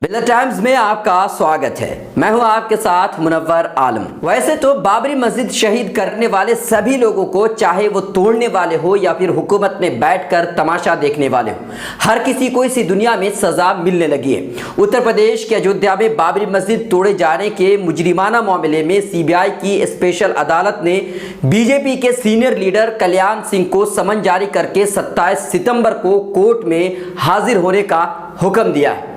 मिलत टाइम्स में आपका स्वागत है। मैं हूं आपके साथ मुनव्वर आलम। वैसे तो बाबरी मस्जिद शहीद करने वाले सभी लोगों को, चाहे वो तोड़ने वाले हो या फिर हुकूमत में बैठकर तमाशा देखने वाले हो, हर किसी को इसी दुनिया में सजा मिलने लगी है। उत्तर प्रदेश के अयोध्या में बाबरी मस्जिद तोड़े जाने के मुजरिमाना मामले में सीबीआई की स्पेशल अदालत ने बीजेपी के सीनियर लीडर कल्याण सिंह को समन जारी करके 27 सितंबर को कोर्ट में हाजिर होने का हुक्म दिया है।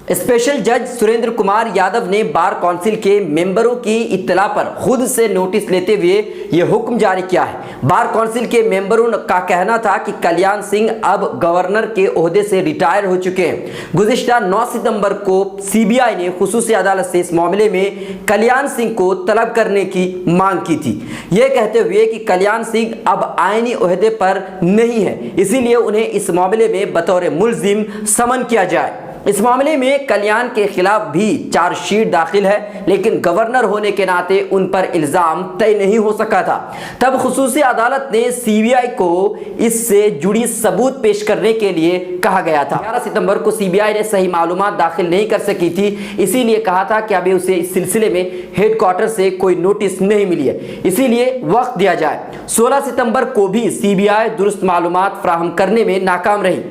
स्पेशल जज सुरेंद्र कुमार यादव ने बार काउंसिल के मेंबरों की इत्तला पर खुद से नोटिस लेते हुए यह हुक्म जारी किया है। बार काउंसिल के मेंबरों का कहना था कि कल्याण सिंह अब गवर्नर के ओहदे से रिटायर हो चुके हैं। गुज़िश्ता 9 सितंबर को सीबीआई ने खुसूसी अदालत से इस मामले में कल्याण सिंह को तलब करने की मांग की थी, यह कहते हुए कि कल्याण सिंह अब आईनी ओहदे पर नहीं है, इसीलिए उन्हें इस मामले में बतौर मुल्जिम समन किया जाए। इस मामले में कल्याण के खिलाफ भी चार्जशीट दाखिल है, लेकिन गवर्नर होने के नाते उन पर इल्जाम तय नहीं हो सका था। तब खुसूसी अदालत ने सीबीआई को इससे जुड़ी सबूत पेश करने के लिए कहा गया था। 11 सितंबर को सीबीआई ने सही मालूमात दाखिल नहीं कर सकी थी, इसीलिए कहा था कि अभी उसे इस सिलसिले में हेडक्वार्टर से कोई नोटिस नहीं मिली है, इसीलिए वक्त दिया जाए। 16 सितंबर को भी सीबीआई दुरुस्त मालूमात फराहम करने में नाकाम रही।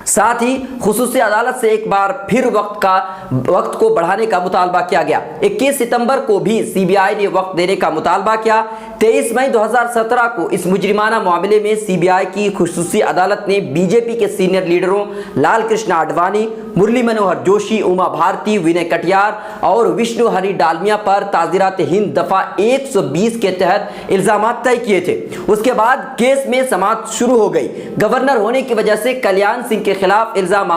साथ ही खुसूसी अदालत से एक बार फिर वक्त को बढ़ाने का मुतालबा किया गया। 21 सितंबर को भी सीबीआई ने वक्त देने का मुतालबा किया। 23 मई 2017 को इस मुजरिमाना मामले में सीबीआई की खुसूसी अदालत ने बीजेपी के सीनियर लीडरों लाल कृष्ण आडवाणी, मुरली मनोहर जोशी, उमा भारती, विनय कटियार और विष्णु हरि डालमिया पर ताज़ीरात हिंद दफा 120 के तहत इल्जाम तय किए थे। उसके बाद केस में समाअत शुरू हो गई। गवर्नर होने की वजह से कल्याण सिंह के खिलाफ इल्जाम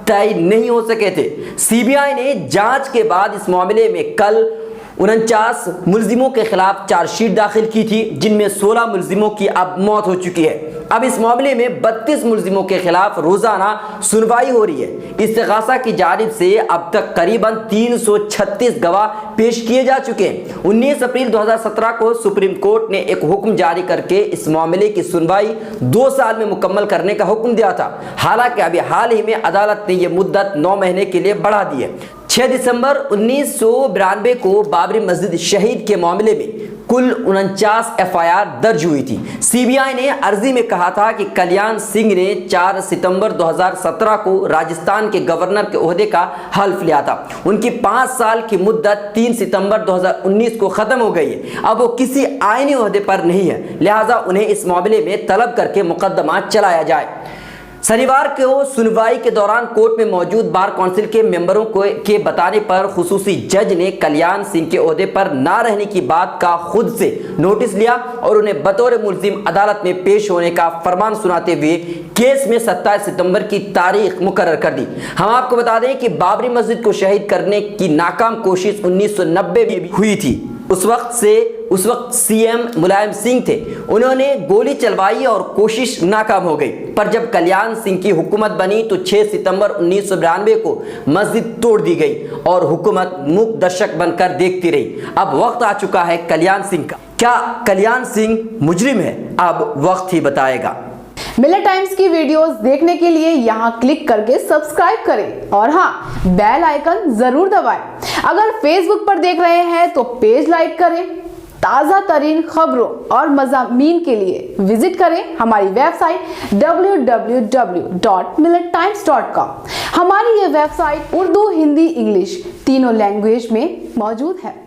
तय नहीं हो सके थे। सीबीआई ने जांच के बाद इस मामले में कल 49 मुल्जिमों के खिलाफ चार्जशीट दाखिल की थी, जिनमें 16 मुल्जिमों की अब मौत हो चुकी है। अब इस मामले में 32 मुल्जिमों के खिलाफ रोजाना सुनवाई हो रही है। इस्तिगासा की जानिब से अब तक करीबन 336 गवाह पेश किए जा चुके हैं। 19 अप्रैल 2017 को सुप्रीम कोर्ट ने एक हुक्म जारी करके इस मामले की सुनवाई 2 साल में मुकम्मल करने का हुक्म दिया था। हालांकि अभी हाल ही में अदालत ने यह मुद्दत 9 महीने के लिए बढ़ा दी है। 6 दिसंबर 1992 को बाबरी मस्जिद शहीद के मामले में कुल 49 एफआईआर दर्ज हुई थी। सीबीआई ने अर्जी में कहा था कि कल्याण सिंह ने 4 सितंबर 2017 को राजस्थान के गवर्नर के ओहदे का हल्फ लिया था। उनकी 5 साल की मुद्दत 3 सितंबर 2019 को खत्म हो गई है। अब वो किसी आईनी ओहदे पर नहीं है, लिहाजा उन्हें इस मामले में तलब करके मुकदमा चलाया जाए। शनिवार को सुनवाई के दौरान कोर्ट में मौजूद बार काउंसिल के मेंबरों के बताने पर खुसूसी जज ने कल्याण सिंह के ओहदे पर ना रहने की बात का खुद से नोटिस लिया और उन्हें बतौर मुल्जिम अदालत में पेश होने का फरमान सुनाते हुए केस में 27 सितंबर की तारीख मुकर्रर कर दी। हम आपको बता दें कि बाबरी मस्जिद को शहीद करने की नाकाम कोशिश 1990 में भी हुई थी। उस वक्त सीएम मुलायम सिंह थे। उन्होंने गोली चलवाई और कोशिश नाकाम हो गई, पर जब कल्याण सिंह की हुकूमत बनी तो 6 सितंबर 1992 को मस्जिद तोड़ दी गई और हुकूमत मूक दर्शक बनकर देखती रही। अब वक्त आ चुका है कल्याण सिंह का। क्या कल्याण सिंह मुजरिम है? अब वक्त ही बताएगा। मिलत टाइम्स की वीडियोस देखने के लिए यहाँ क्लिक करके सब्सक्राइब करें और हाँ, बेल आइकन जरूर दबाएं। अगर फेसबुक पर देख रहे हैं तो पेज लाइक करें। ताज़ा तरीन खबरों और मज़ामीन के लिए विजिट करें हमारी वेबसाइट www.millettimes.com। हमारी ये वेबसाइट उर्दू, हिंदी, इंग्लिश तीनों लैंग्वेज में मौजूद है।